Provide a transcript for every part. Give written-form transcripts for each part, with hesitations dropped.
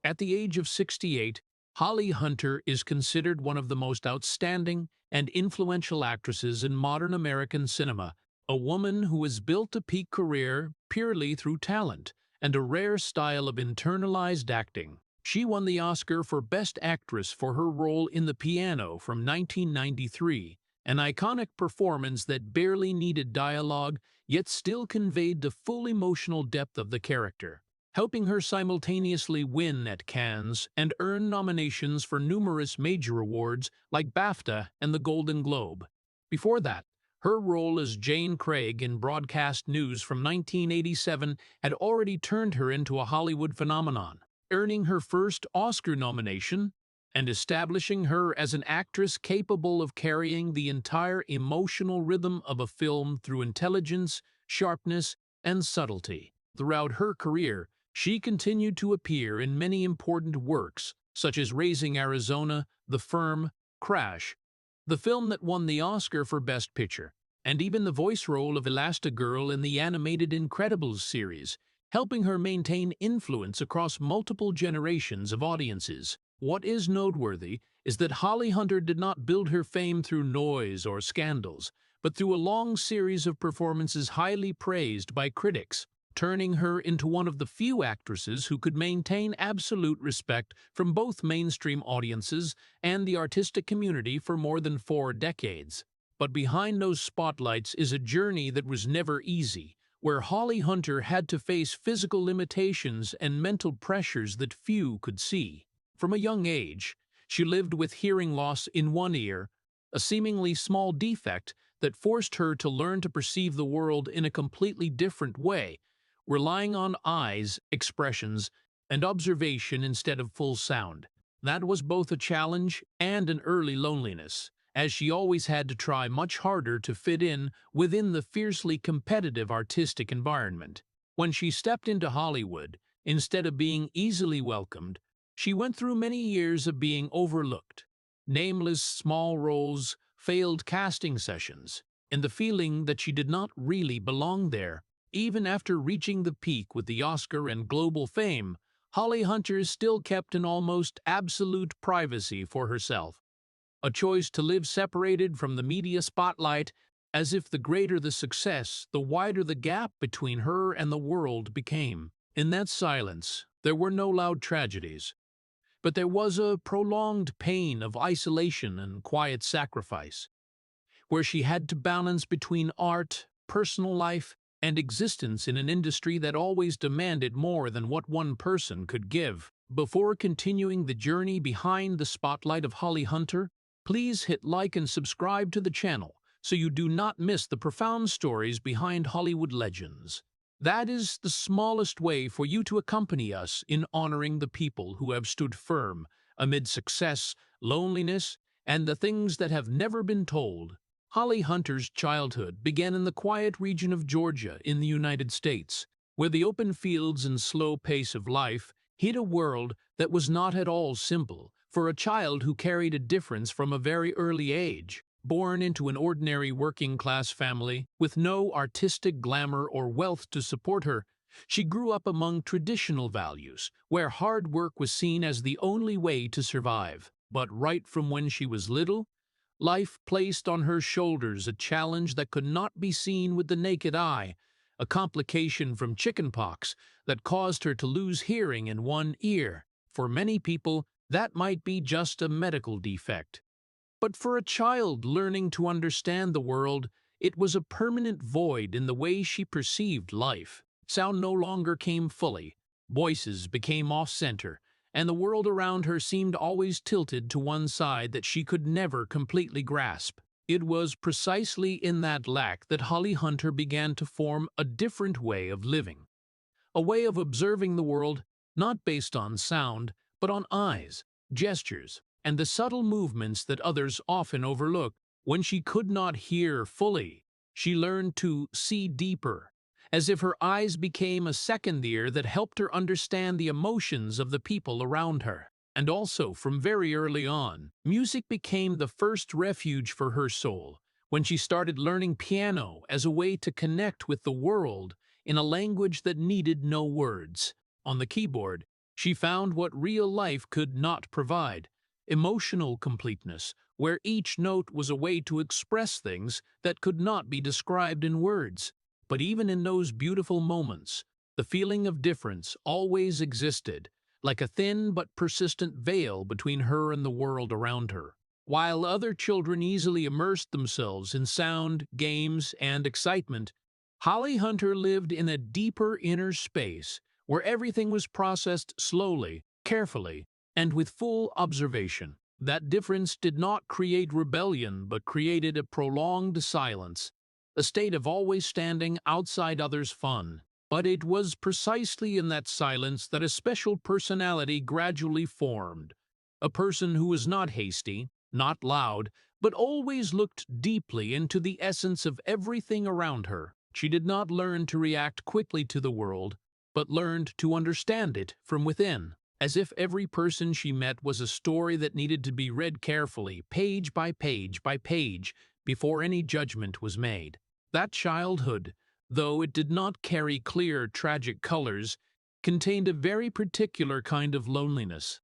At the age of 68, Holly Hunter is considered one of the most outstanding and influential actresses in modern American cinema, a woman who has built a peak career purely through talent and a rare style of internalized acting. She won the Oscar for Best Actress for her role in The Piano from 1993, an iconic performance that barely needed dialogue yet still conveyed the full emotional depth of the character, helping her simultaneously win at Cannes and earn nominations for numerous major awards like BAFTA and the Golden Globe. Before that, her role as Jane Craig in Broadcast News from 1987 had already turned her into a Hollywood phenomenon, earning her first Oscar nomination and establishing her as an actress capable of carrying the entire emotional rhythm of a film through intelligence, sharpness, and subtlety. Throughout her career, she continued to appear in many important works, such as Raising Arizona, The Firm, Crash, the film that won the Oscar for Best Picture, and even the voice role of Elastigirl in the animated Incredibles series, helping her maintain influence across multiple generations of audiences. What is noteworthy is that Holly Hunter did not build her fame through noise or scandals, but through a long series of performances highly praised by critics, turning her into one of the few actresses who could maintain absolute respect from both mainstream audiences and the artistic community for more than 4 decades. But behind those spotlights is a journey that was never easy, where Holly Hunter had to face physical limitations and mental pressures that few could see. From a young age, she lived with hearing loss in one ear, a seemingly small defect that forced her to learn to perceive the world in a completely different way, relying on eyes, expressions, and observation instead of full sound. That was both a challenge and an early loneliness, as she always had to try much harder to fit in within the fiercely competitive artistic environment. When she stepped into Hollywood, instead of being easily welcomed, she went through many years of being overlooked. Nameless small roles, failed casting sessions, and the feeling that she did not really belong there. Even after reaching the peak with the Oscar and global fame, Holly Hunter still kept an almost absolute privacy for herself, a choice to live separated from the media spotlight, as if the greater the success, the wider the gap between her and the world became. In that silence, there were no loud tragedies, but there was a prolonged pain of isolation and quiet sacrifice, where she had to balance between art, personal life, and existence in an industry that always demanded more than what one person could give. Before continuing the journey behind the spotlight of Holly Hunter, please hit like and subscribe to the channel so you do not miss the profound stories behind Hollywood legends. That is the smallest way for you to accompany us in honoring the people who have stood firm amid success, loneliness, and the things that have never been told. Holly Hunter's childhood began in the quiet region of Georgia in the United States, where the open fields and slow pace of life hid a world that was not at all simple for a child who carried a difference from a very early age. Born into an ordinary working-class family with no artistic glamour or wealth to support her, she grew up among traditional values, where hard work was seen as the only way to survive. But right from when she was little, life placed on her shoulders a challenge that could not be seen with the naked eye, a complication from chickenpox that caused her to lose hearing in one ear. For many people, that might be just a medical defect. But for a child learning to understand the world, it was a permanent void in the way she perceived life. Sound no longer came fully, voices became off-center, and the world around her seemed always tilted to one side that she could never completely grasp. It was precisely in that lack that Holly Hunter began to form a different way of living, a way of observing the world not based on sound, but on eyes, gestures, and the subtle movements that others often overlook. When she could not hear fully, she learned to see deeper, as if her eyes became a second ear that helped her understand the emotions of the people around her. And also, from very early on, music became the first refuge for her soul, when she started learning piano as a way to connect with the world in a language that needed no words. On the keyboard, She found what real life could not provide: emotional completeness, where each note was a way to express things that could not be described in words. But even in those beautiful moments, the feeling of difference always existed, like a thin but persistent veil between her and the world around her. While other children easily immersed themselves in sound, games, and excitement, Holly Hunter lived in a deeper inner space where everything was processed slowly, carefully, and with full observation. That difference did not create rebellion, but created a prolonged silence, a state of always standing outside others' fun. But it was precisely in that silence that a special personality gradually formed, a person who was not hasty, not loud, but always looked deeply into the essence of everything around her. She did not learn to react quickly to the world, but learned to understand it from within, as if every person she met was a story that needed to be read carefully, page by page by page, before any judgment was made. That childhood, though it did not carry clear, tragic colors, contained a very particular kind of loneliness,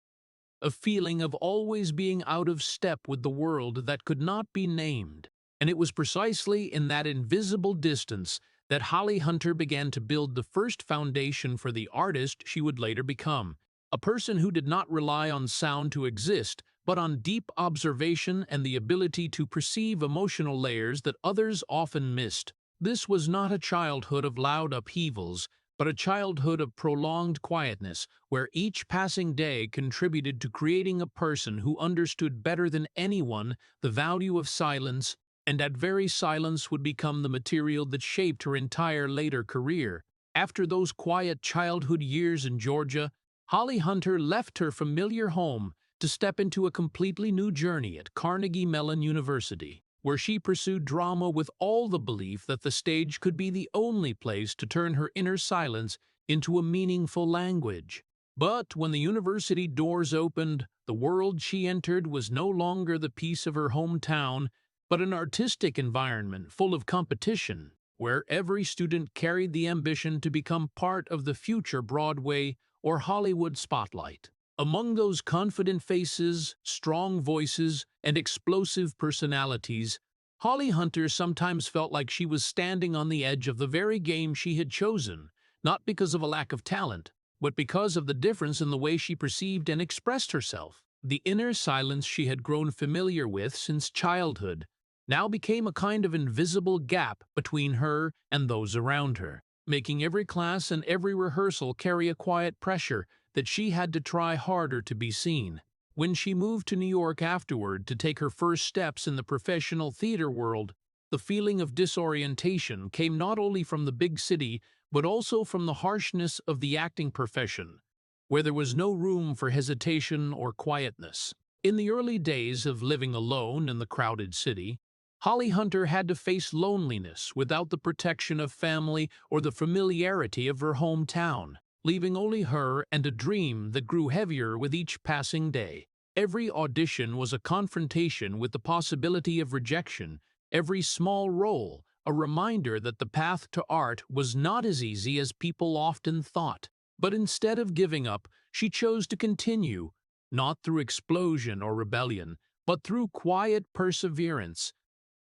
a feeling of always being out of step with the world that could not be named. And it was precisely in that invisible distance that Holly Hunter began to build the first foundation for the artist she would later become, a person who did not rely on sound to exist, but on deep observation and the ability to perceive emotional layers that others often missed. This was not a childhood of loud upheavals, but a childhood of prolonged quietness, where each passing day contributed to creating a person who understood better than anyone the value of silence, and that very silence would become the material that shaped her entire later career. After those quiet childhood years in Georgia, Holly Hunter left her familiar home to step into a completely new journey at Carnegie Mellon University, where she pursued drama with all the belief that the stage could be the only place to turn her inner silence into a meaningful language. But when the university doors opened, the world she entered was no longer the peace of her hometown, but an artistic environment full of competition, where every student carried the ambition to become part of the future Broadway or Hollywood spotlight. Among those confident faces, strong voices, and explosive personalities, Holly Hunter sometimes felt like she was standing on the edge of the very game she had chosen, not because of a lack of talent, but because of the difference in the way she perceived and expressed herself. The inner silence she had grown familiar with since childhood now became a kind of invisible gap between her and those around her, making every class and every rehearsal carry a quiet pressure that she had to try harder to be seen. When she moved to New York afterward to take her first steps in the professional theater world, the feeling of disorientation came not only from the big city, but also from the harshness of the acting profession, where there was no room for hesitation or quietness. In the early days of living alone in the crowded city, Holly Hunter had to face loneliness without the protection of family or the familiarity of her hometown, leaving only her and a dream that grew heavier with each passing day. Every audition was a confrontation with the possibility of rejection, every small role a reminder that the path to art was not as easy as people often thought. But instead of giving up, she chose to continue, not through explosion or rebellion, but through quiet perseverance,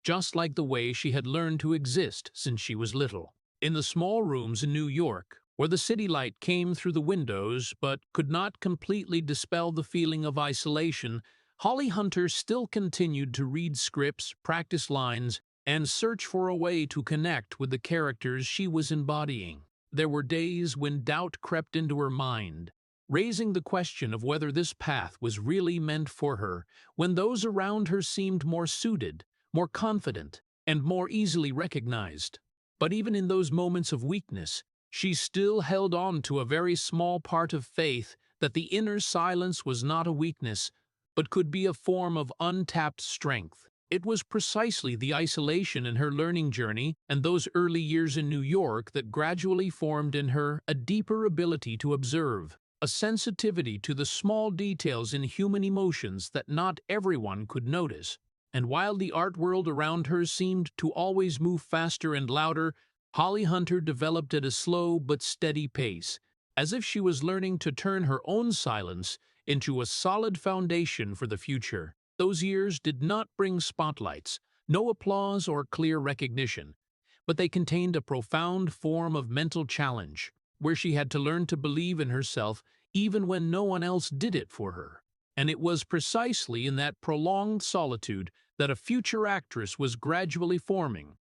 just like the way she had learned to exist since she was little. In the small rooms in New York, where the city light came through the windows but could not completely dispel the feeling of isolation, Holly Hunter still continued to read scripts, practice lines, and search for a way to connect with the characters she was embodying. There were days when doubt crept into her mind, raising the question of whether this path was really meant for her, when those around her seemed more suited, more confident, and more easily recognized. But even in those moments of weakness, she still held on to a very small part of faith that the inner silence was not a weakness, but could be a form of untapped strength. It was precisely the isolation in her learning journey and those early years in New York that gradually formed in her a deeper ability to observe, a sensitivity to the small details in human emotions that not everyone could notice. And while the art world around her seemed to always move faster and louder, Holly Hunter developed at a slow but steady pace, as if she was learning to turn her own silence into a solid foundation for the future. Those years did not bring spotlights, no applause or clear recognition, but they contained a profound form of mental challenge, where she had to learn to believe in herself even when no one else did it for her. And it was precisely in that prolonged solitude that a future actress was gradually forming,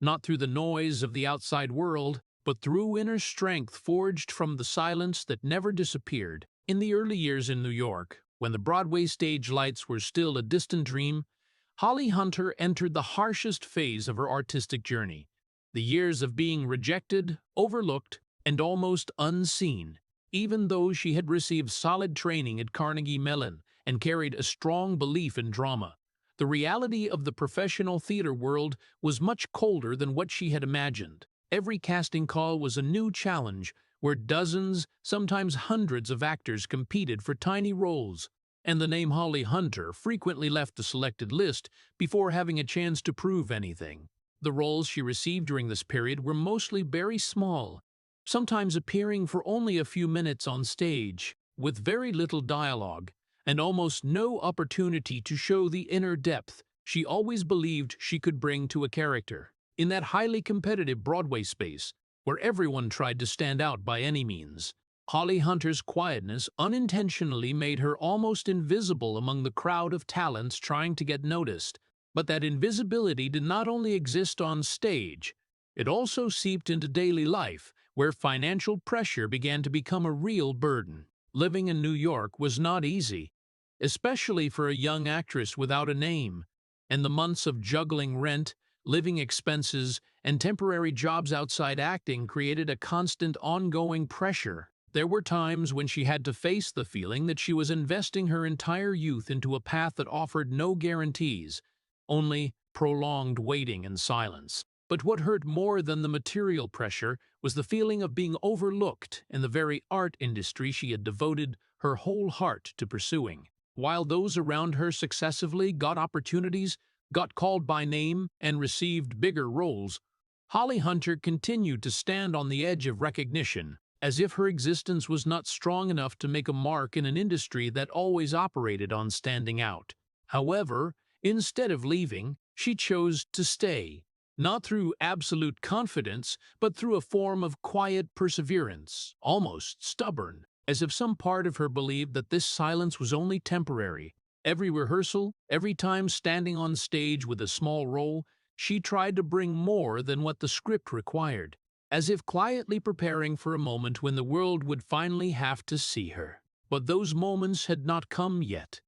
not through the noise of the outside world, but through inner strength forged from the silence that never disappeared. In the early years in New York, when the Broadway stage lights were still a distant dream, Holly Hunter entered the harshest phase of her artistic journey, the years of being rejected, overlooked, and almost unseen. Even though she had received solid training at Carnegie Mellon and carried a strong belief in drama, the reality of the professional theater world was much colder than what she had imagined. Every casting call was a new challenge, where dozens, sometimes hundreds of actors competed for tiny roles, and the name Holly Hunter frequently left the selected list before having a chance to prove anything. The roles she received during this period were mostly very small, sometimes appearing for only a few minutes on stage, with very little dialogue, and almost no opportunity to show the inner depth she always believed she could bring to a character. In that highly competitive Broadway space, where everyone tried to stand out by any means, Holly Hunter's quietness unintentionally made her almost invisible among the crowd of talents trying to get noticed. But that invisibility did not only exist on stage, it also seeped into daily life, where financial pressure began to become a real burden. Living in New York was not easy, especially for a young actress without a name, and the months of juggling rent, living expenses, and temporary jobs outside acting created a constant ongoing pressure. There were times when she had to face the feeling that she was investing her entire youth into a path that offered no guarantees, only prolonged waiting and silence. But what hurt more than the material pressure was the feeling of being overlooked in the very art industry she had devoted her whole heart to pursuing. While those around her successively got opportunities, got called by name, and received bigger roles, Holly Hunter continued to stand on the edge of recognition, as if her existence was not strong enough to make a mark in an industry that always operated on standing out. However, instead of leaving, she chose to stay, not through absolute confidence, but through a form of quiet perseverance, almost stubborn, as if some part of her believed that this silence was only temporary. Every rehearsal, every time standing on stage with a small role, she tried to bring more than what the script required, as if quietly preparing for a moment when the world would finally have to see her. But those moments had not come yet,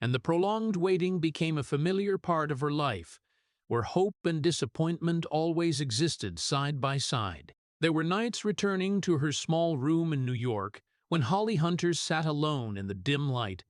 and the prolonged waiting became a familiar part of her life, where hope and disappointment always existed side by side. There were nights returning to her small room in New York when Holly Hunter sat alone in the dim light,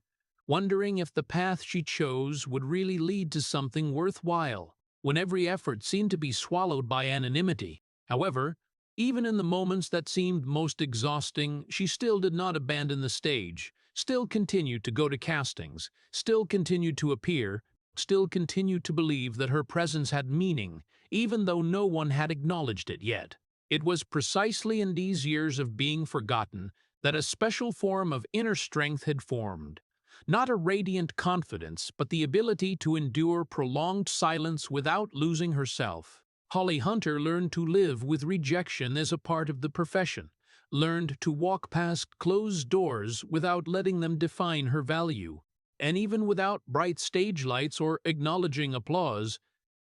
wondering if the path she chose would really lead to something worthwhile, when every effort seemed to be swallowed by anonymity. However, even in the moments that seemed most exhausting, she still did not abandon the stage, still continued to go to castings, still continued to appear, still continued to believe that her presence had meaning, even though no one had acknowledged it yet. It was precisely in these years of being forgotten that a special form of inner strength had formed. Not a radiant confidence, but the ability to endure prolonged silence without losing herself. Holly Hunter learned to live with rejection as a part of the profession, learned to walk past closed doors without letting them define her value. And even without bright stage lights or acknowledging applause,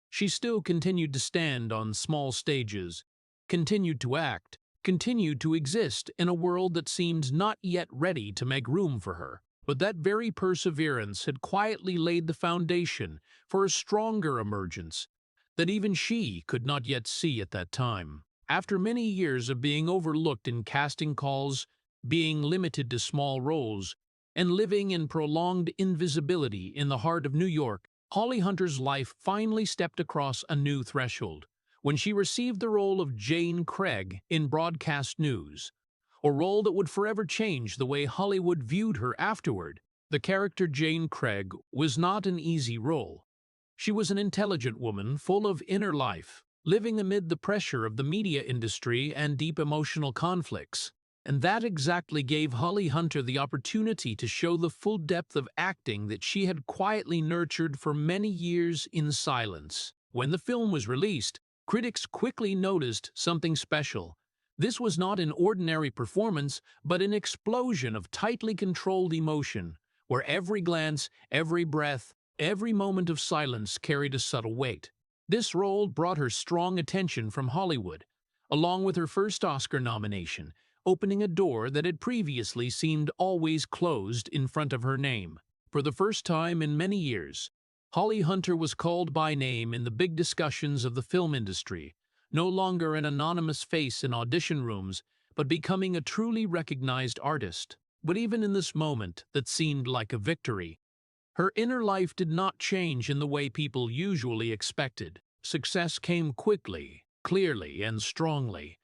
she still continued to stand on small stages, continued to act, continued to exist in a world that seemed not yet ready to make room for her. But that very perseverance had quietly laid the foundation for a stronger emergence that even she could not yet see at that time. After many years of being overlooked in casting calls, being limited to small roles, and living in prolonged invisibility in the heart of New York, Holly Hunter's life finally stepped across a new threshold when she received the role of Jane Craig in broadcast news, a role that would forever change the way Hollywood viewed her afterward. The character Jane Craig was not an easy role. She was an intelligent woman full of inner life, living amid the pressure of the media industry and deep emotional conflicts. And that exactly gave Holly Hunter the opportunity to show the full depth of acting that she had quietly nurtured for many years in silence. When the film was released, critics quickly noticed something special. This was not an ordinary performance, but an explosion of tightly controlled emotion, where every glance, every breath, every moment of silence carried a subtle weight. This role brought her strong attention from Hollywood, along with her first Oscar nomination, opening a door that had previously seemed always closed in front of her name. For the first time in many years, Holly Hunter was called by name in the big discussions of the film industry, no longer an anonymous face in audition rooms, but becoming a truly recognized artist. But even in this moment that seemed like a victory, her inner life did not change in the way people usually expected. Success came quickly, clearly, and strongly,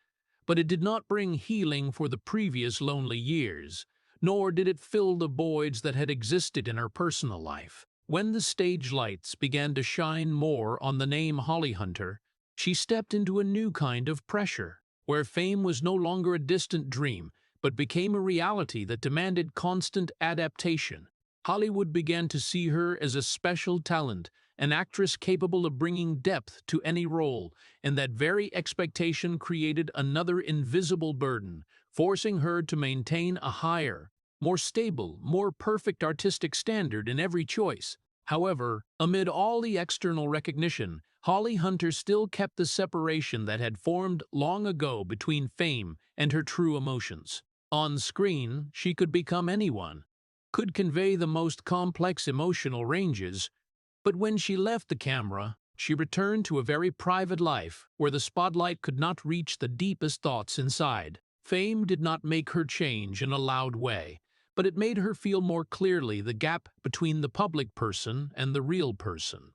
but it did not bring healing for the previous lonely years, nor did it fill the voids that had existed in her personal life. When the stage lights began to shine more on the name Holly Hunter, she stepped into a new kind of pressure, where fame was no longer a distant dream, but became a reality that demanded constant adaptation. Hollywood began to see her as a special talent, an actress capable of bringing depth to any role, and that very expectation created another invisible burden, forcing her to maintain a higher, more stable, more perfect artistic standard in every choice. However, amid all the external recognition, Holly Hunter still kept the separation that had formed long ago between fame and her true emotions. On screen, she could become anyone, could convey the most complex emotional ranges, but when she left the camera, she returned to a very private life where the spotlight could not reach the deepest thoughts inside. Fame did not make her change in a loud way, but it made her feel more clearly the gap between the public person and the real person,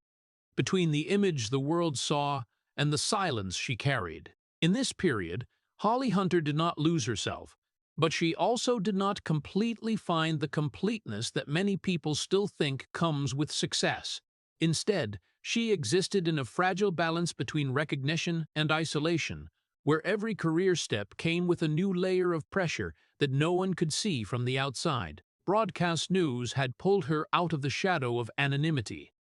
between the image the world saw and the silence she carried. In this period, Holly Hunter did not lose herself, but she also did not completely find the completeness that many people still think comes with success. Instead, she existed in a fragile balance between recognition and isolation, where every career step came with a new layer of pressure that no one could see from the outside. Broadcast news had pulled her out of the shadow of anonymity,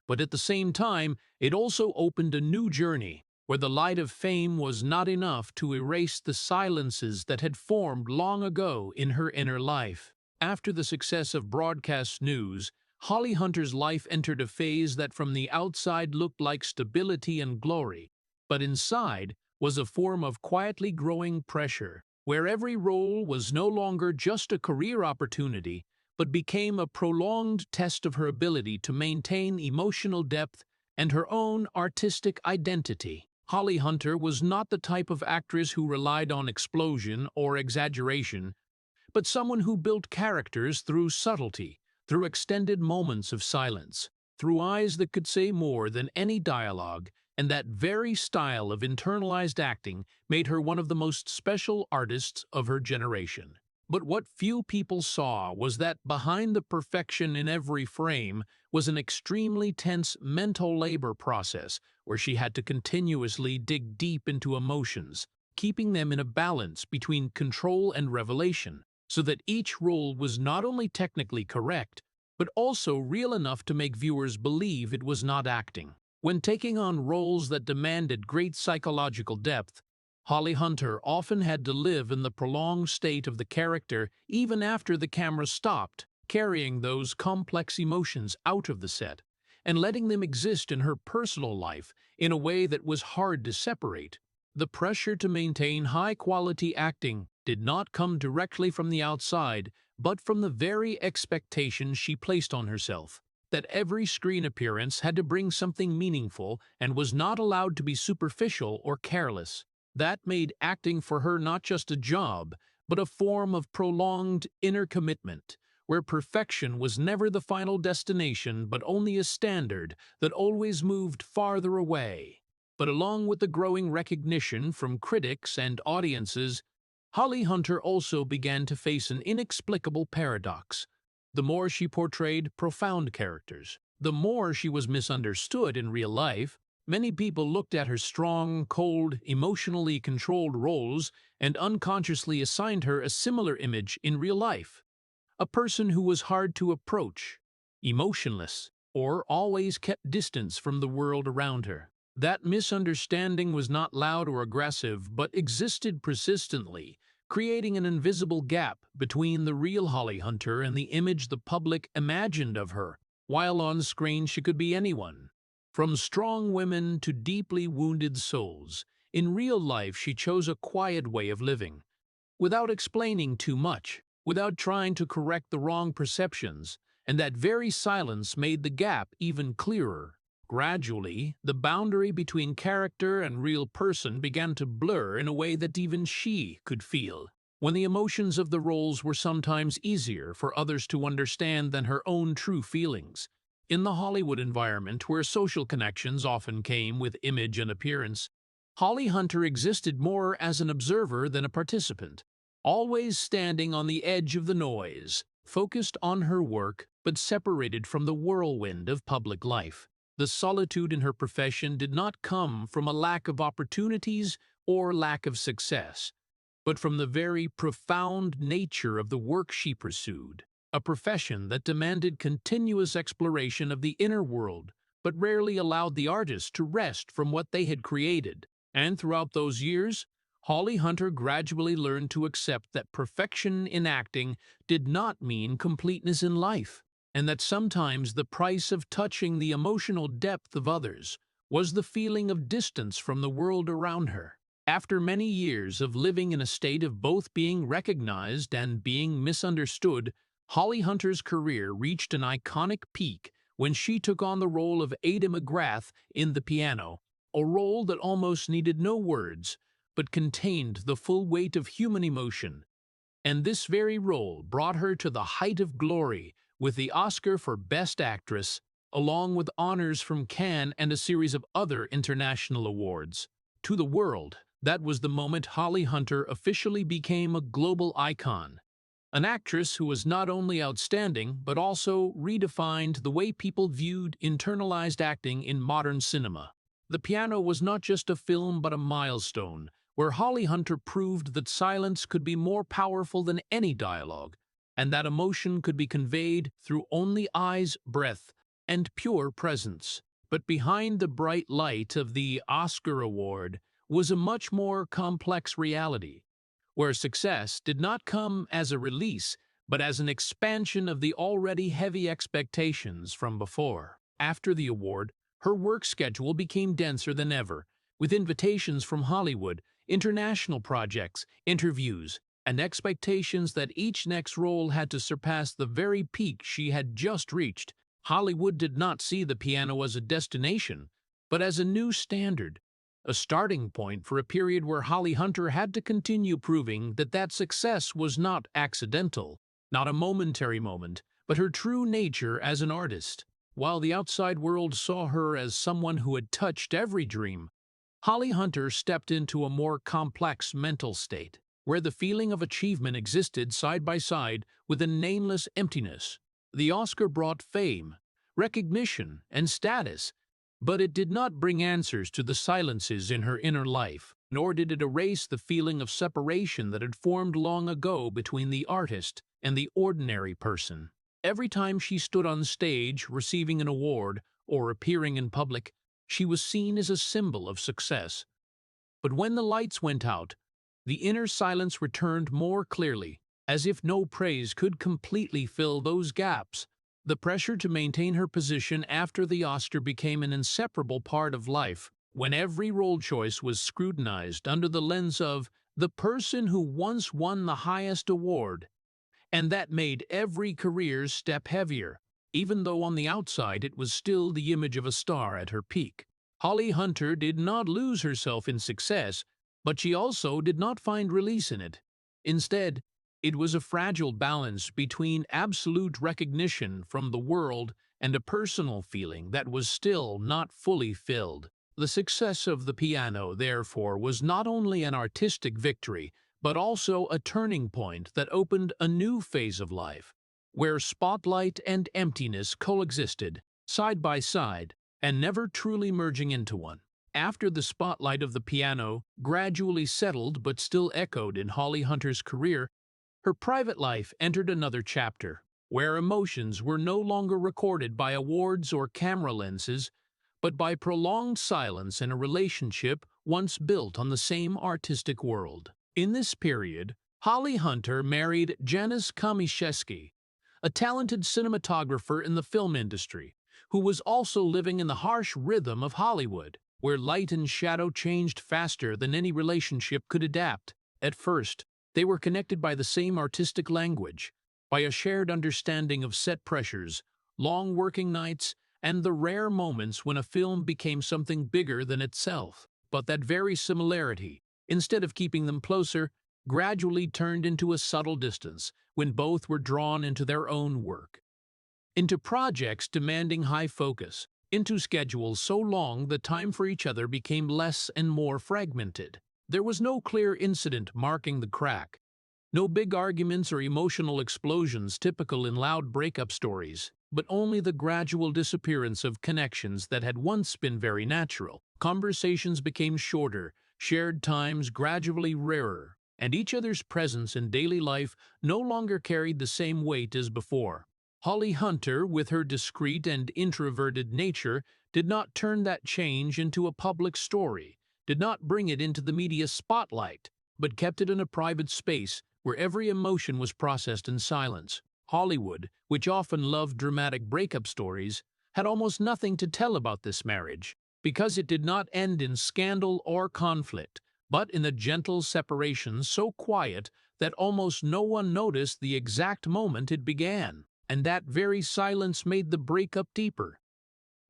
but at the same time, it also opened a new journey, where the light of fame was not enough to erase the silences that had formed long ago in her inner life. After the success of broadcast news, Holly Hunter's life entered a phase that from the outside looked like stability and glory, but inside was a form of quietly growing pressure, where every role was no longer just a career opportunity, but became a prolonged test of her ability to maintain emotional depth and her own artistic identity. Holly Hunter was not the type of actress who relied on explosion or exaggeration, but someone who built characters through subtlety, through extended moments of silence, through eyes that could say more than any dialogue, and that very style of internalized acting made her one of the most special artists of her generation. But what few people saw was that behind the perfection in every frame was an extremely tense mental labor process where she had to continuously dig deep into emotions, keeping them in a balance between control and revelation, so that each role was not only technically correct, but also real enough to make viewers believe it was not acting. When taking on roles that demanded great psychological depth, Holly Hunter often had to live in the prolonged state of the character even after the camera stopped, carrying those complex emotions out of the set and letting them exist in her personal life in a way that was hard to separate. The pressure to maintain high-quality acting did not come directly from the outside, but from the very expectations she placed on herself, that every screen appearance had to bring something meaningful and was not allowed to be superficial or careless. That made acting for her not just a job, but a form of prolonged inner commitment, where perfection was never the final destination but only a standard that always moved farther away. But along with the growing recognition from critics and audiences, Holly Hunter also began to face an inexplicable paradox. The more she portrayed profound characters, the more she was misunderstood in real life. Many people looked at her strong, cold, emotionally controlled roles and unconsciously assigned her a similar image in real life. A person who was hard to approach, emotionless, or always kept distance from the world around her. That misunderstanding was not loud or aggressive, but existed persistently, creating an invisible gap between the real Holly Hunter and the image the public imagined of her. While on screen she could be anyone, from strong women to deeply wounded souls. In real life she chose a quiet way of living, without explaining too much, without trying to correct the wrong perceptions, and that very silence made the gap even clearer. Gradually, the boundary between character and real person began to blur in a way that even she could feel, when the emotions of the roles were sometimes easier for others to understand than her own true feelings. In the Hollywood environment, where social connections often came with image and appearance, Holly Hunter existed more as an observer than a participant, always standing on the edge of the noise, focused on her work but separated from the whirlwind of public life. The solitude in her profession did not come from a lack of opportunities or lack of success, but from the very profound nature of the work she pursued, a profession that demanded continuous exploration of the inner world, but rarely allowed the artist to rest from what they had created. And throughout those years, Holly Hunter gradually learned to accept that perfection in acting did not mean completeness in life, and that sometimes the price of touching the emotional depth of others was the feeling of distance from the world around her. After many years of living in a state of both being recognized and being misunderstood, Holly Hunter's career reached an iconic peak when she took on the role of Ada McGrath in The Piano, a role that almost needed no words, but contained the full weight of human emotion. And this very role brought her to the height of glory, with the Oscar for Best Actress, along with honors from Cannes and a series of other international awards. To the world, that was the moment Holly Hunter officially became a global icon. An actress who was not only outstanding, but also redefined the way people viewed internalized acting in modern cinema. The Piano was not just a film but a milestone, where Holly Hunter proved that silence could be more powerful than any dialogue, and that emotion could be conveyed through only eyes, breath, and pure presence. But behind the bright light of the Oscar award was a much more complex reality, where success did not come as a release, but as an expansion of the already heavy expectations from before. After the award, her work schedule became denser than ever, with invitations from Hollywood, international projects, interviews, and expectations that each next role had to surpass the very peak she had just reached. Hollywood did not see The Piano as a destination, but as a new standard, a starting point for a period where Holly Hunter had to continue proving that success was not accidental, not a momentary moment, but her true nature as an artist. While the outside world saw her as someone who had touched every dream, Holly Hunter stepped into a more complex mental state, where the feeling of achievement existed side by side with a nameless emptiness. The Oscar brought fame, recognition, and status, but it did not bring answers to the silences in her inner life, nor did it erase the feeling of separation that had formed long ago between the artist and the ordinary person. Every time she stood on stage receiving an award or appearing in public, she was seen as a symbol of success. But when the lights went out, the inner silence returned more clearly, as if no praise could completely fill those gaps. The pressure to maintain her position after the Oscar became an inseparable part of life, when every role choice was scrutinized under the lens of the person who once won the highest award, and that made every career step heavier, even though on the outside it was still the image of a star at her peak. Holly Hunter did not lose herself in success, but she also did not find release in it. Instead, it was a fragile balance between absolute recognition from the world and a personal feeling that was still not fully filled. The success of The Piano, therefore, was not only an artistic victory, but also a turning point that opened a new phase of life, where spotlight and emptiness coexisted, side by side. and never truly merging into one. After the spotlight of the piano gradually settled but still echoed in Holly Hunter's career, her private life entered another chapter, where emotions were no longer recorded by awards or camera lenses, but by prolonged silence in a relationship once built on the same artistic world. In this period, Holly Hunter married Janusz Kamiszewski, a talented cinematographer in the film industry, who was also living in the harsh rhythm of Hollywood, where light and shadow changed faster than any relationship could adapt. At first, they were connected by the same artistic language, by a shared understanding of set pressures, long working nights, and the rare moments when a film became something bigger than itself. But that very similarity, instead of keeping them closer, gradually turned into a subtle distance when both were drawn into their own work, into projects demanding high focus, into schedules so long the time for each other became less and more fragmented. There was no clear incident marking the crack, no big arguments or emotional explosions typical in loud breakup stories, but only the gradual disappearance of connections that had once been very natural. Conversations became shorter, shared times gradually rarer, and each other's presence in daily life no longer carried the same weight as before. Holly Hunter, with her discreet and introverted nature, did not turn that change into a public story, did not bring it into the media spotlight, but kept it in a private space where every emotion was processed in silence. Hollywood, which often loved dramatic breakup stories, had almost nothing to tell about this marriage, because it did not end in scandal or conflict, but in a gentle separation so quiet that almost no one noticed the exact moment it began. And that very silence made the breakup deeper,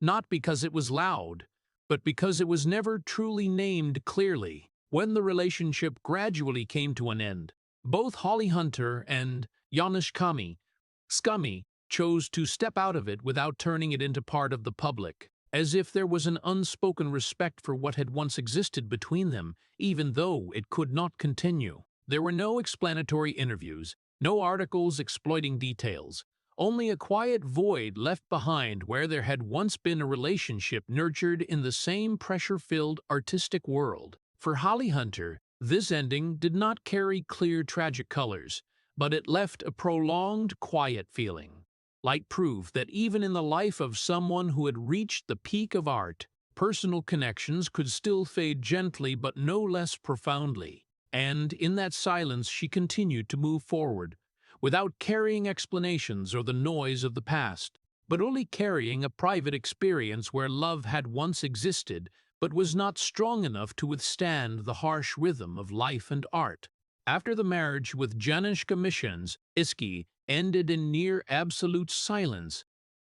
not because it was loud, but because it was never truly named clearly. When the relationship gradually came to an end, both Holly Hunter and Janusz Kamiszewski chose to step out of it without turning it into part of the public, as if there was an unspoken respect for what had once existed between them, even though it could not continue. There were no explanatory interviews, no articles exploiting details, only a quiet void left behind where there had once been a relationship nurtured in the same pressure-filled artistic world. For Holly Hunter, this ending did not carry clear tragic colors, but it left a prolonged, quiet feeling, like proof that even in the life of someone who had reached the peak of art, personal connections could still fade gently but no less profoundly. And in that silence she continued to move forward, without carrying explanations or the noise of the past, but only carrying a private experience where love had once existed but was not strong enough to withstand the harsh rhythm of life and art. After the marriage with Janusz Kamiszewski ended in near absolute silence,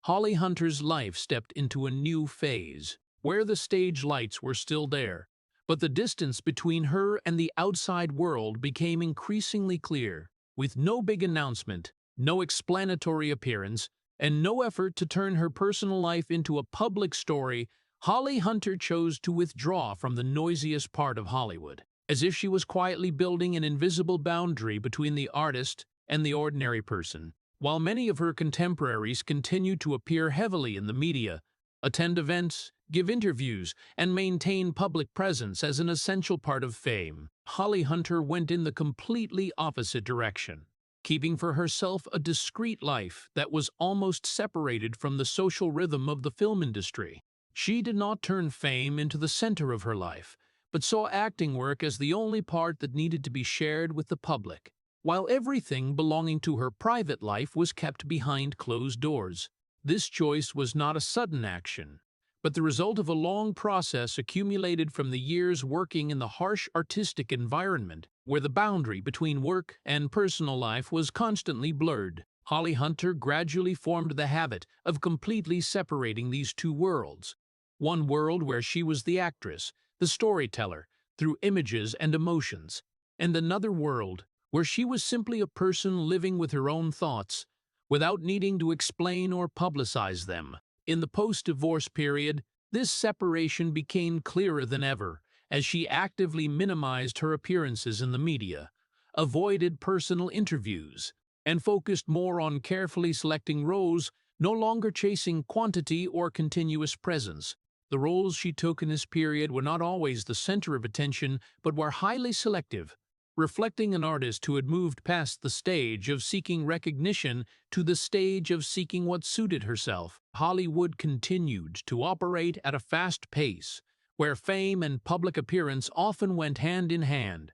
Holly Hunter's life stepped into a new phase, where the stage lights were still there, but the distance between her and the outside world became increasingly clear. With no big announcement, no explanatory appearance, and no effort to turn her personal life into a public story, Holly Hunter chose to withdraw from the noisiest part of Hollywood, as if she was quietly building an invisible boundary between the artist and the ordinary person. While many of her contemporaries continued to appear heavily in the media, attend events, give interviews, and maintain public presence as an essential part of fame, Holly Hunter went in the completely opposite direction, keeping for herself a discreet life that was almost separated from the social rhythm of the film industry. She did not turn fame into the center of her life, but saw acting work as the only part that needed to be shared with the public, while everything belonging to her private life was kept behind closed doors. This choice was not a sudden action, but the result of a long process accumulated from the years working in the harsh artistic environment where the boundary between work and personal life was constantly blurred. Holly Hunter gradually formed the habit of completely separating these two worlds. One world where she was the actress, the storyteller, through images and emotions, and another world where she was simply a person living with her own thoughts, without needing to explain or publicize them. In the post-divorce period, this separation became clearer than ever, as she actively minimized her appearances in the media, avoided personal interviews, and focused more on carefully selecting roles no longer chasing quantity or continuous presence. The roles she took in this period were not always the center of attention, but were highly selective, reflecting an artist who had moved past the stage of seeking recognition to the stage of seeking what suited herself. Hollywood continued to operate at a fast pace, where fame and public appearance often went hand in hand.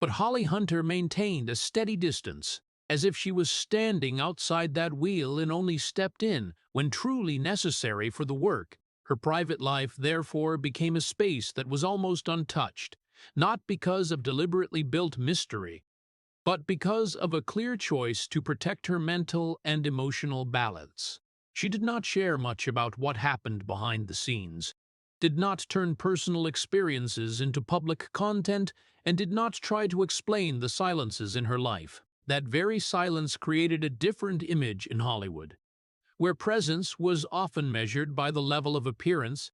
But Holly Hunter maintained a steady distance, as if she was standing outside that wheel and only stepped in when truly necessary for the work. Her private life, therefore, became a space that was almost untouched, not because of deliberately built mystery, but because of a clear choice to protect her mental and emotional balance. She did not share much about what happened behind the scenes, did not turn personal experiences into public content, and did not try to explain the silences in her life. That very silence created a different image in Hollywood, where presence was often measured by the level of appearance,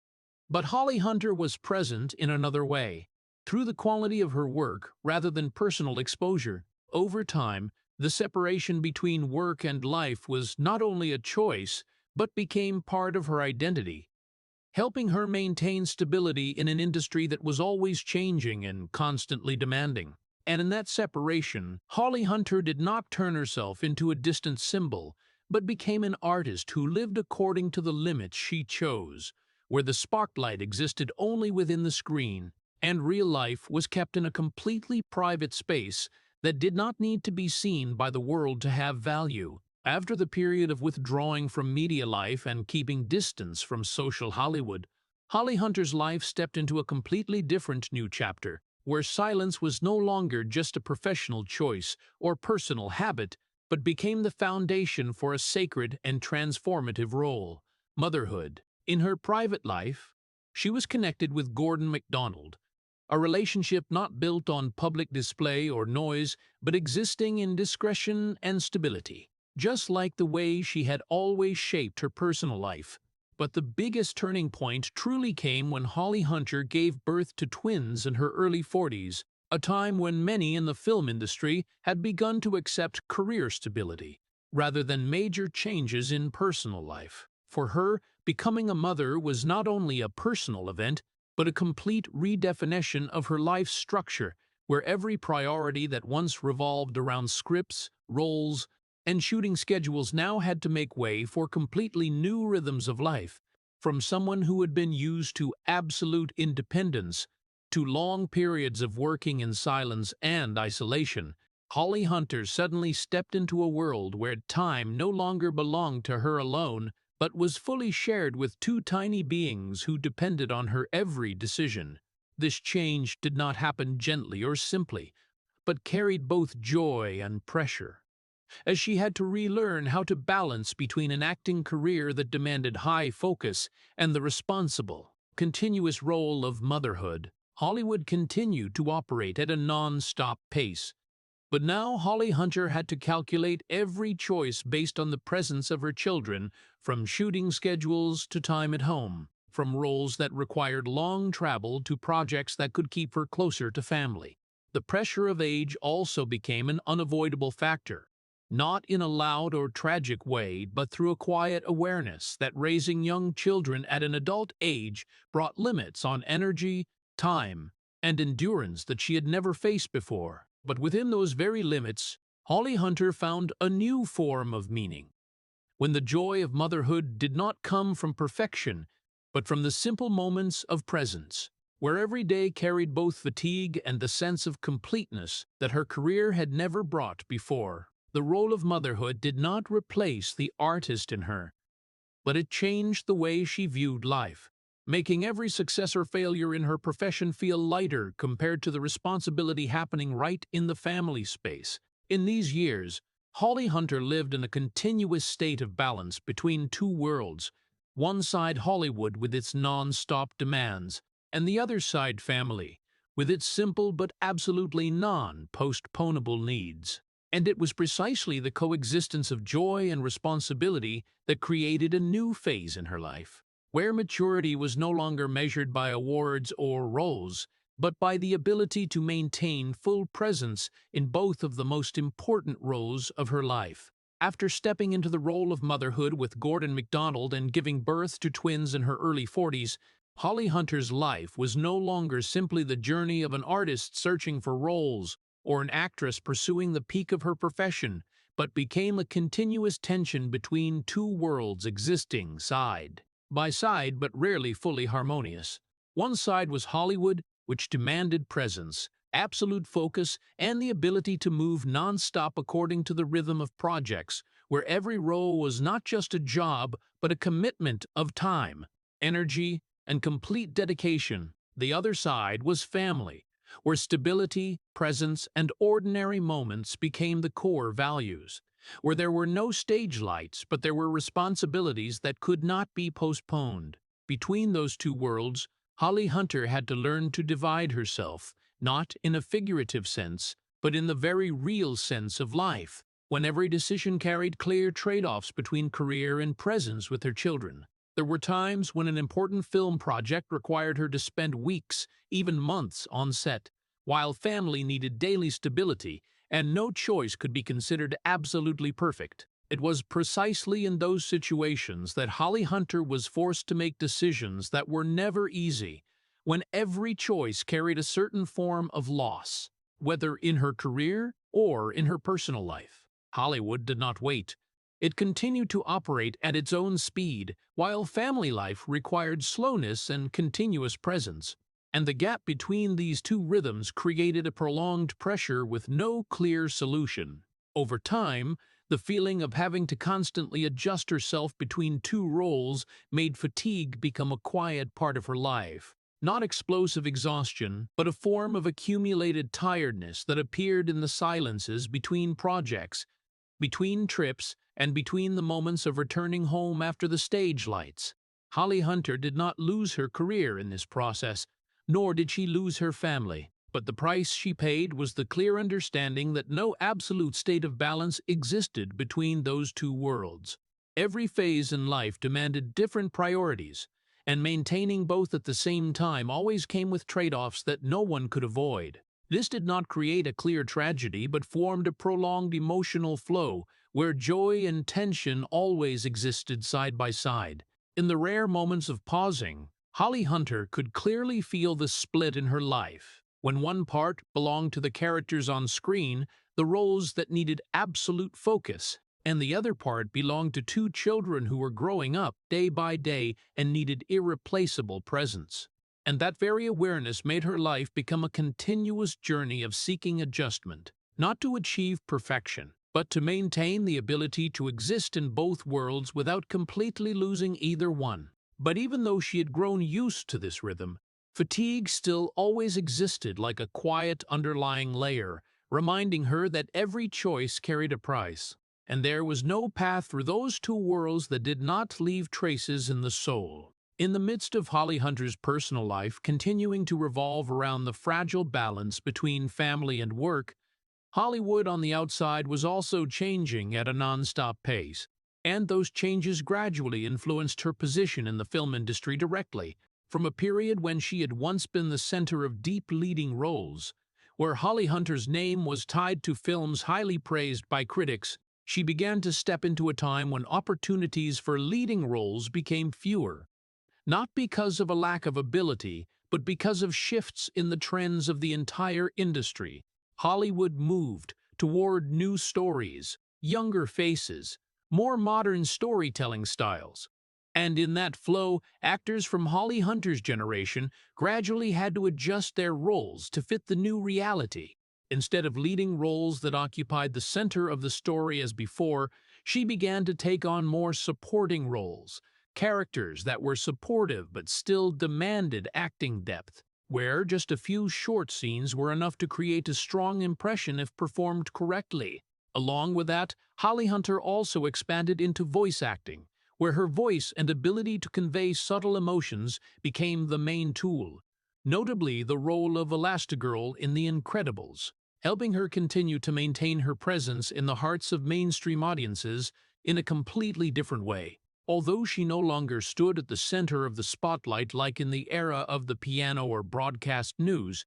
but Holly Hunter was present in another way, through the quality of her work rather than personal exposure. Over time, the separation between work and life was not only a choice, but became part of her identity, helping her maintain stability in an industry that was always changing and constantly demanding. And in that separation, Holly Hunter did not turn herself into a distant symbol, but became an artist who lived according to the limits she chose, where the spotlight existed only within the screen, and real life was kept in a completely private space that did not need to be seen by the world to have value. After the period of withdrawing from media life and keeping distance from social Hollywood, Holly Hunter's life stepped into a completely different new chapter, where silence was no longer just a professional choice or personal habit, but became the foundation for a sacred and transformative role: motherhood. In her private life, she was connected with Gordon MacDonald, a relationship not built on public display or noise, but existing in discretion and stability, just like the way she had always shaped her personal life. But the biggest turning point truly came when Holly Hunter gave birth to twins in her early 40s, a time when many in the film industry had begun to accept career stability rather than major changes in personal life. For her, becoming a mother was not only a personal event, but a complete redefinition of her life's structure, where every priority that once revolved around scripts, roles, and shooting schedules now had to make way for completely new rhythms of life. From someone who had been used to absolute independence to long periods of working in silence and isolation, Holly Hunter suddenly stepped into a world where time no longer belonged to her alone, but was fully shared with two tiny beings who depended on her every decision. This change did not happen gently or simply, but carried both joy and pressure, as she had to relearn how to balance between an acting career that demanded high focus and the responsible, continuous role of motherhood. Hollywood continued to operate at a non-stop pace, but now Holly Hunter had to calculate every choice based on the presence of her children, from shooting schedules to time at home, from roles that required long travel to projects that could keep her closer to family. The pressure of age also became an unavoidable factor, not in a loud or tragic way, but through a quiet awareness that raising young children at an adult age brought limits on energy, time, and endurance that she had never faced before. But within those very limits, Holly Hunter found a new form of meaning, when the joy of motherhood did not come from perfection, but from the simple moments of presence, where every day carried both fatigue and the sense of completeness that her career had never brought before. The role of motherhood did not replace the artist in her, but it changed the way she viewed life, making every success or failure in her profession feel lighter compared to the responsibility happening right in the family space. In these years, Holly Hunter lived in a continuous state of balance between two worlds: one side Hollywood with its non-stop demands, and the other side family, with its simple but absolutely non-postponable needs. And it was precisely the coexistence of joy and responsibility that created a new phase in her life, where maturity was no longer measured by awards or roles, but by the ability to maintain full presence in both of the most important roles of her life: After stepping into the role of motherhood with Gordon MacDonald and giving birth to twins in her early 40s, Holly Hunter's life was no longer simply the journey of an artist searching for roles or an actress pursuing the peak of her profession, but became a continuous tension between two worlds existing side by side but rarely fully harmonious. One side was Hollywood, which demanded presence, absolute focus, and the ability to move non-stop according to the rhythm of projects, where every role was not just a job but a commitment of time, energy, and complete dedication. The other side was family, where stability, presence, and ordinary moments became the core values, where there were no stage lights but there were responsibilities that could not be postponed. Between those two worlds, Holly Hunter had to learn to divide herself, not in a figurative sense, but in the very real sense of life, when every decision carried clear trade-offs between career and presence with her children. There were times when an important film project required her to spend weeks, even months, on set, while family needed daily stability, and no choice could be considered absolutely perfect. It was precisely in those situations that Holly Hunter was forced to make decisions that were never easy, when every choice carried a certain form of loss, whether in her career or in her personal life. Hollywood did not wait. It continued to operate at its own speed, while family life required slowness and continuous presence. And the gap between these two rhythms created a prolonged pressure with no clear solution. Over time, the feeling of having to constantly adjust herself between two roles made fatigue become a quiet part of her life. Not explosive exhaustion, but a form of accumulated tiredness that appeared in the silences between projects, between trips, and between the moments of returning home after the stage lights. Holly Hunter did not lose her career in this process, nor did she lose her family. But the price she paid was the clear understanding that no absolute state of balance existed between those two worlds. Every phase in life demanded different priorities, and maintaining both at the same time always came with trade-offs that no one could avoid. This did not create a clear tragedy but formed a prolonged emotional flow where joy and tension always existed side by side. In the rare moments of pausing, Holly Hunter could clearly feel the split in her life. When one part belonged to the characters on screen, the roles that needed absolute focus, and the other part belonged to two children who were growing up day by day and needed irreplaceable presence. And that very awareness made her life become a continuous journey of seeking adjustment, not to achieve perfection, but to maintain the ability to exist in both worlds without completely losing either one. But even though she had grown used to this rhythm, fatigue still always existed like a quiet underlying layer, reminding her that every choice carried a price, and there was no path through those two worlds that did not leave traces in the soul. In the midst of Holly Hunter's personal life continuing to revolve around the fragile balance between family and work, Hollywood on the outside was also changing at a non-stop pace, and those changes gradually influenced her position in the film industry directly. From a period when she had once been the center of deep leading roles, where Holly Hunter's name was tied to films highly praised by critics, she began to step into a time when opportunities for leading roles became fewer. Not because of a lack of ability, but because of shifts in the trends of the entire industry. Hollywood moved toward new stories, younger faces, more modern storytelling styles. And in that flow, actors from Holly Hunter's generation gradually had to adjust their roles to fit the new reality. Instead of leading roles that occupied the center of the story as before, she began to take on more supporting roles, characters that were supportive but still demanded acting depth, where just a few short scenes were enough to create a strong impression if performed correctly. Along with that, Holly Hunter also expanded into voice acting, where her voice and ability to convey subtle emotions became the main tool, notably the role of Elastigirl in The Incredibles, helping her continue to maintain her presence in the hearts of mainstream audiences in a completely different way. Although she no longer stood at the center of the spotlight like in the era of the piano or broadcast news,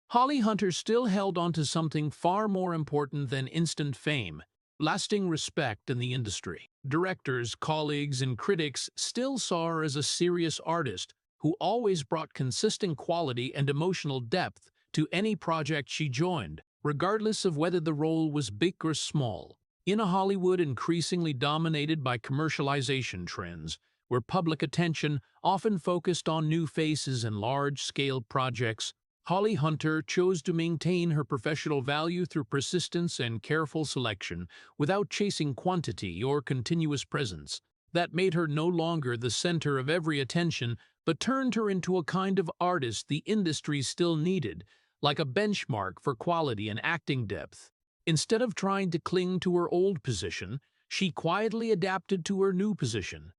Holly Hunter still held on to something far more important than instant fame, lasting respect in the industry. Directors, colleagues, and critics still saw her as a serious artist who always brought consistent quality and emotional depth to any project she joined, regardless of whether the role was big or small. In a Hollywood increasingly dominated by commercialization trends, where public attention often focused on new faces and large-scale projects, Holly Hunter chose to maintain her professional value through persistence and careful selection without chasing quantity or continuous presence. That made her no longer the center of every attention, but turned her into a kind of artist the industry still needed, like a benchmark for quality and acting depth. Instead of trying to cling to her old position, she quietly adapted to her new position,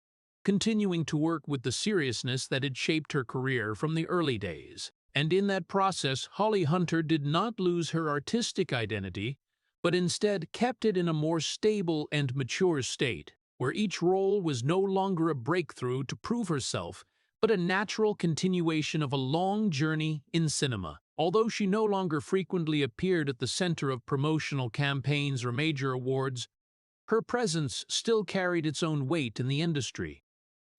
continuing to work with the seriousness that had shaped her career from the early days. And in that process, Holly Hunter did not lose her artistic identity, but instead kept it in a more stable and mature state, where each role was no longer a breakthrough to prove herself, but a natural continuation of a long journey in cinema. Although she no longer frequently appeared at the center of promotional campaigns or major awards, her presence still carried its own weight in the industry,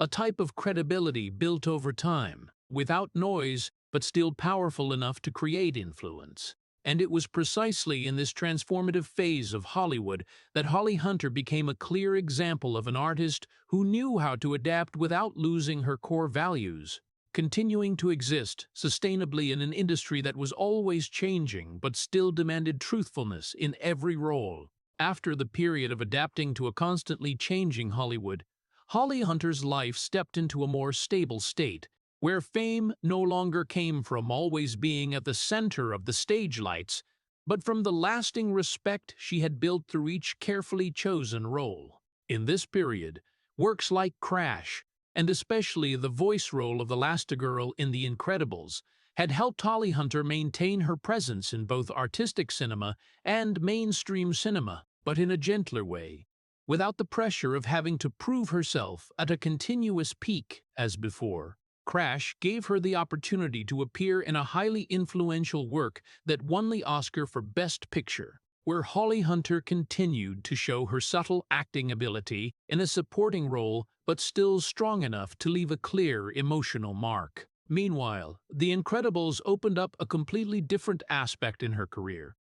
a type of credibility built over time, without noise but still powerful enough to create influence. And it was precisely in this transformative phase of Hollywood that Holly Hunter became a clear example of an artist who knew how to adapt without losing her core values, continuing to exist sustainably in an industry that was always changing but still demanded truthfulness in every role. After the period of adapting to a constantly changing Hollywood, Holly Hunter's life stepped into a more stable state, where fame no longer came from always being at the center of the stage lights, but from the lasting respect she had built through each carefully chosen role. In this period, works like Crash, and especially the voice role of Elastigirl in The Incredibles, had helped Holly Hunter maintain her presence in both artistic cinema and mainstream cinema, but in a gentler way, without the pressure of having to prove herself at a continuous peak as before. Crash gave her the opportunity to appear in a highly influential work that won the Oscar for Best Picture, where Holly Hunter continued to show her subtle acting ability in a supporting role but still strong enough to leave a clear emotional mark. Meanwhile, The Incredibles opened up a completely different aspect in her career,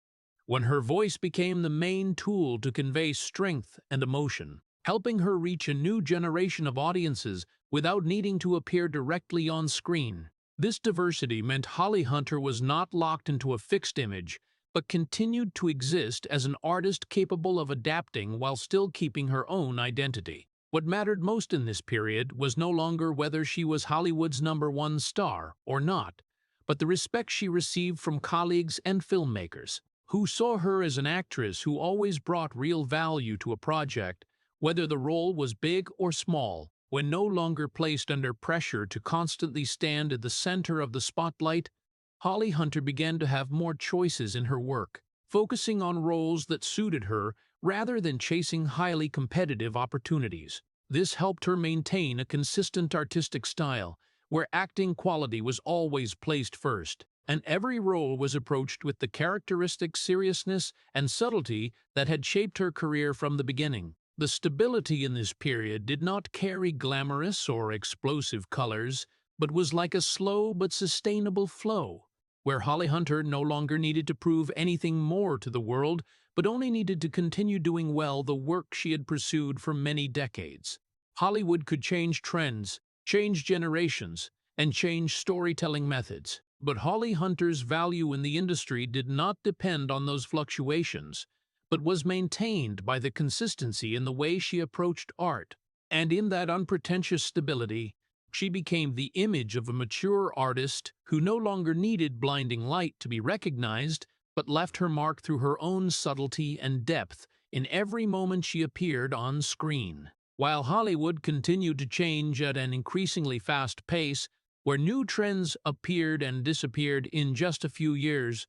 when her voice became the main tool to convey strength and emotion, helping her reach a new generation of audiences without needing to appear directly on screen. This diversity meant Holly Hunter was not locked into a fixed image, but continued to exist as an artist capable of adapting while still keeping her own identity. What mattered most in this period was no longer whether she was Hollywood's #1 star or not, but the respect she received from colleagues and filmmakers, who saw her as an actress who always brought real value to a project, whether the role was big or small. When no longer placed under pressure to constantly stand at the center of the spotlight, Holly Hunter began to have more choices in her work, focusing on roles that suited her rather than chasing highly competitive opportunities. This helped her maintain a consistent artistic style, where acting quality was always placed first, and every role was approached with the characteristic seriousness and subtlety that had shaped her career from the beginning. The stability in this period did not carry glamorous or explosive colors, but was like a slow but sustainable flow, where Holly Hunter no longer needed to prove anything more to the world, but only needed to continue doing well the work she had pursued for many decades. Hollywood could change trends, change generations, and change storytelling methods, but Holly Hunter's value in the industry did not depend on those fluctuations, but was maintained by the consistency in the way she approached art. And in that unpretentious stability, she became the image of a mature artist who no longer needed blinding light to be recognized, but left her mark through her own subtlety and depth in every moment she appeared on screen. While Hollywood continued to change at an increasingly fast pace, where new trends appeared and disappeared in just a few years,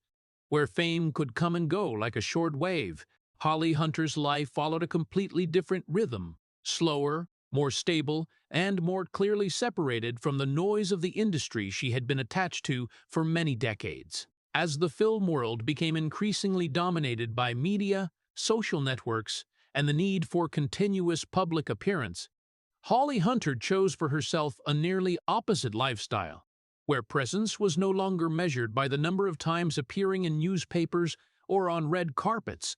where fame could come and go like a short wave, Holly Hunter's life followed a completely different rhythm, slower, more stable, and more clearly separated from the noise of the industry she had been attached to for many decades. As the film world became increasingly dominated by media, social networks, and the need for continuous public appearance, Holly Hunter chose for herself a nearly opposite lifestyle, where presence was no longer measured by the number of times appearing in newspapers or on red carpets,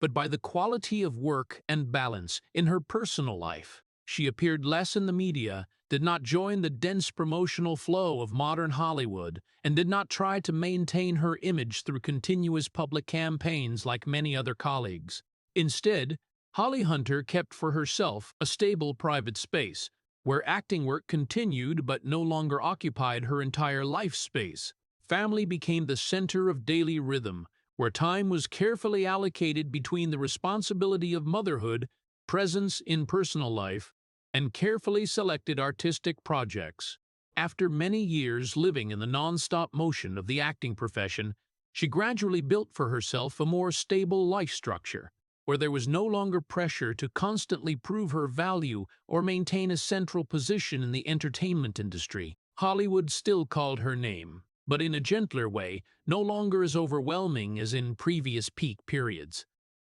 but by the quality of work and balance in her personal life. She appeared less in the media, did not join the dense promotional flow of modern Hollywood, and did not try to maintain her image through continuous public campaigns like many other colleagues. Instead, Holly Hunter kept for herself a stable private space, where acting work continued but no longer occupied her entire life space. Family became the center of daily rhythm, where time was carefully allocated between the responsibility of motherhood, presence in personal life, and carefully selected artistic projects. After many years living in the non-stop motion of the acting profession, she gradually built for herself a more stable life structure, where there was no longer pressure to constantly prove her value or maintain a central position in the entertainment industry. Hollywood still called her name, but in a gentler way, no longer as overwhelming as in previous peak periods.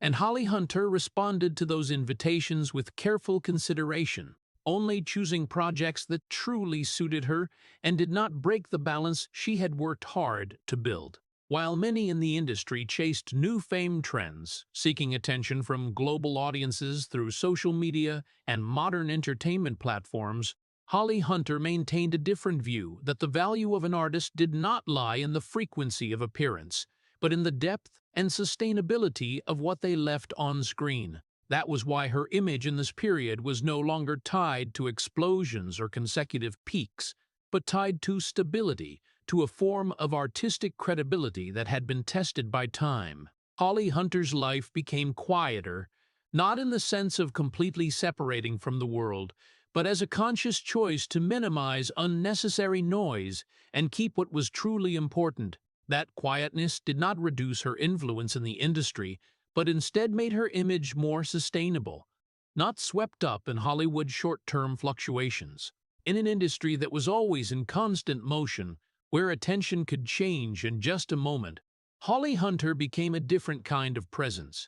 And Holly Hunter responded to those invitations with careful consideration, only choosing projects that truly suited her and did not break the balance she had worked hard to build. While many in the industry chased new fame trends, seeking attention from global audiences through social media and modern entertainment platforms, Holly Hunter maintained a different view that the value of an artist did not lie in the frequency of appearance, but in the depth and sustainability of what they left on screen. That was why her image in this period was no longer tied to explosions or consecutive peaks, but tied to stability, to a form of artistic credibility that had been tested by time. Holly Hunter's life became quieter, not in the sense of completely separating from the world, but as a conscious choice to minimize unnecessary noise and keep what was truly important. That quietness did not reduce her influence in the industry, but instead made her image more sustainable, not swept up in Hollywood short-term fluctuations. In an industry that was always in constant motion, where attention could change in just a moment, Holly Hunter became a different kind of presence.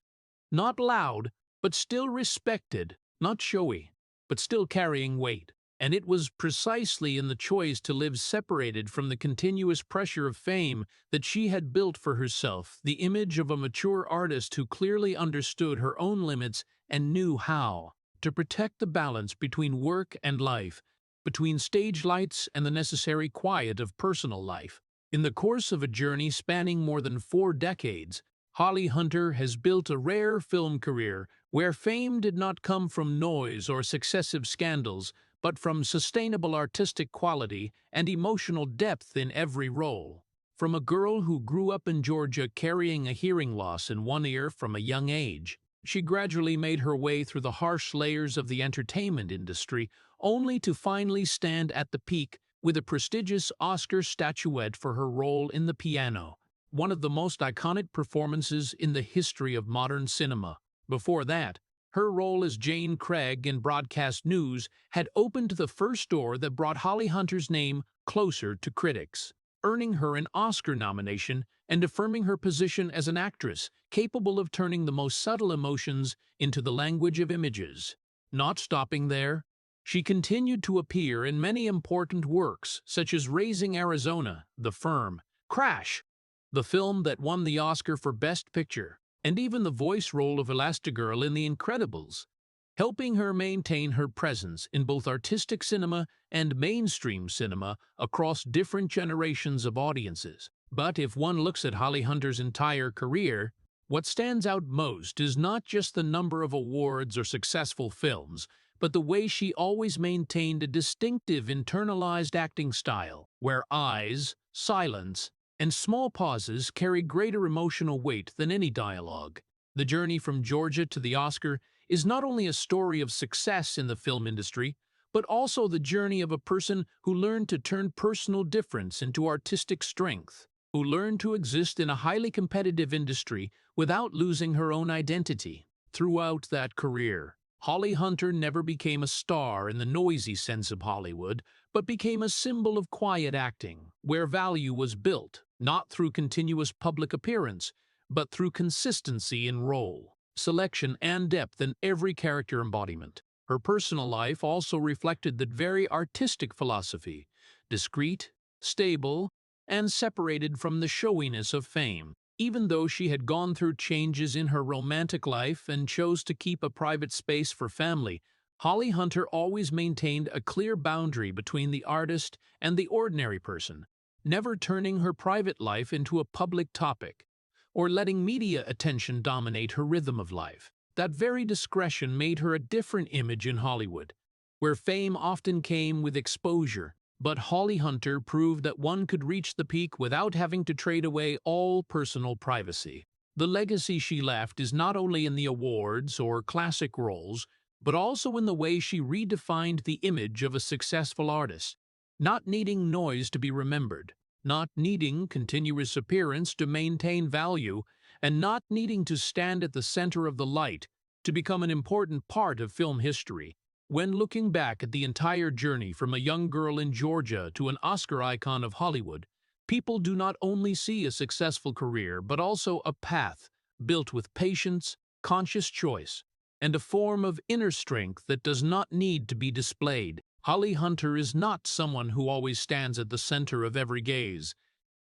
Not loud, but still respected, not showy, but still carrying weight. And it was precisely in the choice to live separated from the continuous pressure of fame that she had built for herself the image of a mature artist who clearly understood her own limits and knew how to protect the balance between work and life, between stage lights and the necessary quiet of personal life. In the course of a journey spanning more than 4 decades, Holly Hunter has built a rare film career where fame did not come from noise or successive scandals, but from sustainable artistic quality and emotional depth in every role. From a girl who grew up in Georgia carrying a hearing loss in one ear from a young age, she gradually made her way through the harsh layers of the entertainment industry, only to finally stand at the peak with a prestigious Oscar statuette for her role in The Piano, one of the most iconic performances in the history of modern cinema. Before that, her role as Jane Craig in broadcast news had opened the first door that brought Holly Hunter's name closer to critics, earning her an Oscar nomination and affirming her position as an actress capable of turning the most subtle emotions into the language of images. Not stopping there, she continued to appear in many important works such as Raising Arizona, The Firm, Crash, the film that won the Oscar for Best Picture, and even the voice role of Elastigirl in The Incredibles, helping her maintain her presence in both artistic cinema and mainstream cinema across different generations of audiences. But if one looks at Holly Hunter's entire career, what stands out most is not just the number of awards or successful films, but the way she always maintained a distinctive internalized acting style, where eyes, silence, and small pauses carry greater emotional weight than any dialogue. The journey from Georgia to the Oscar is not only a story of success in the film industry, but also the journey of a person who learned to turn personal difference into artistic strength, who learned to exist in a highly competitive industry without losing her own identity. Throughout that career, Holly Hunter never became a star in the noisy sense of Hollywood, but became a symbol of quiet acting, where value was built, not through continuous public appearance, but through consistency in role. selection, and depth in every character embodiment. Her personal life also reflected that very artistic philosophy, discreet, stable, and separated from the showiness of fame. Even though she had gone through changes in her romantic life and chose to keep a private space for family, Holly Hunter always maintained a clear boundary between the artist and the ordinary person, never turning her private life into a public topic or letting media attention dominate her rhythm of life. That very discretion made her a different image in Hollywood, where fame often came with exposure. But Holly Hunter proved that one could reach the peak without having to trade away all personal privacy. The legacy she left is not only in the awards or classic roles, but also in the way she redefined the image of a successful artist, not needing noise to be remembered, not needing continuous appearance to maintain value, and not needing to stand at the center of the light to become an important part of film history. When looking back at the entire journey from a young girl in Georgia to an Oscar icon of Hollywood, people do not only see a successful career but also a path built with patience, conscious choice, and a form of inner strength that does not need to be displayed. Holly Hunter is not someone who always stands at the center of every gaze,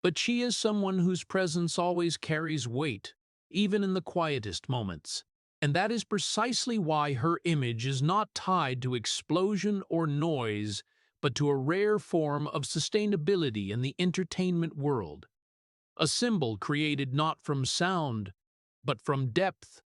but she is someone whose presence always carries weight, even in the quietest moments. And that is precisely why her image is not tied to explosion or noise, but to a rare form of sustainability in the entertainment world. A symbol created not from sound, but from depth,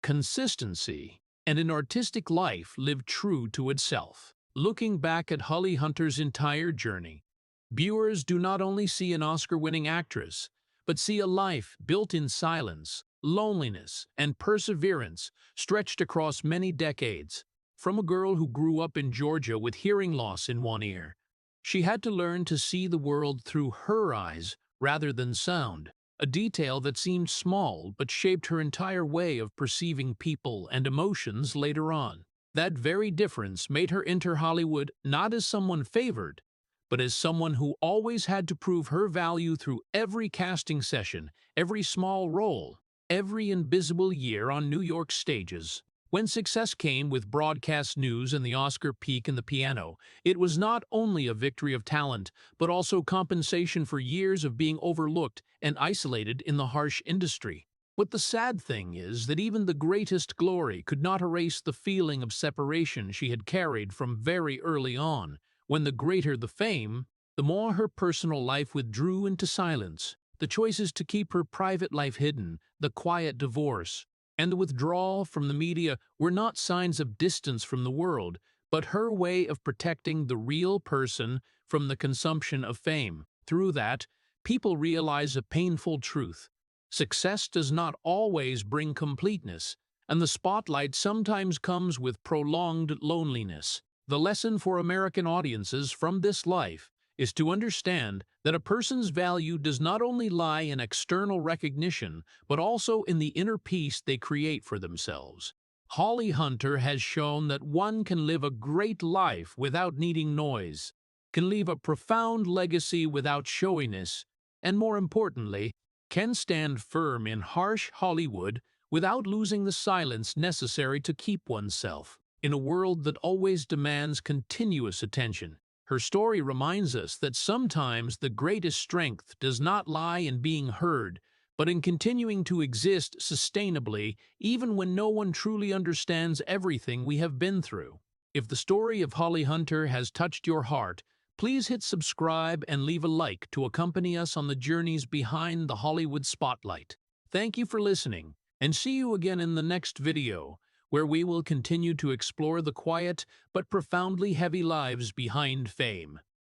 consistency, and an artistic life lived true to itself. Looking back at Holly Hunter's entire journey, viewers do not only see an Oscar-winning actress, but see a life built in silence, loneliness, and perseverance stretched across many decades. From a girl who grew up in Georgia with hearing loss in one ear, she had to learn to see the world through her eyes rather than sound, a detail that seemed small but shaped her entire way of perceiving people and emotions later on. That very difference made her enter Hollywood not as someone favored, but as someone who always had to prove her value through every casting session, every small role, every invisible year on New York stages. When success came with broadcast news and the Oscar peak in the piano, it was not only a victory of talent, but also compensation for years of being overlooked and isolated in the harsh industry. But the sad thing is that even the greatest glory could not erase the feeling of separation she had carried from very early on. When the greater the fame, the more her personal life withdrew into silence. The choices to keep her private life hidden, the quiet divorce, and the withdrawal from the media were not signs of distance from the world, but her way of protecting the real person from the consumption of fame. Through that, people realize a painful truth. Success does not always bring completeness, and the spotlight sometimes comes with prolonged loneliness. The lesson for American audiences from this life is to understand that a person's value does not only lie in external recognition, but also in the inner peace they create for themselves. Holly Hunter has shown that one can live a great life without needing noise, can leave a profound legacy without showiness, and more importantly, can stand firm in harsh Hollywood without losing the silence necessary to keep oneself. In a world that always demands continuous attention, her story reminds us that sometimes the greatest strength does not lie in being heard, but in continuing to exist sustainably even when no one truly understands everything we have been through. If the story of Holly Hunter has touched your heart, please hit subscribe and leave a like to accompany us on the journeys behind the Hollywood spotlight. Thank you for listening, and see you again in the next video, where we will continue to explore the quiet but profoundly heavy lives behind fame.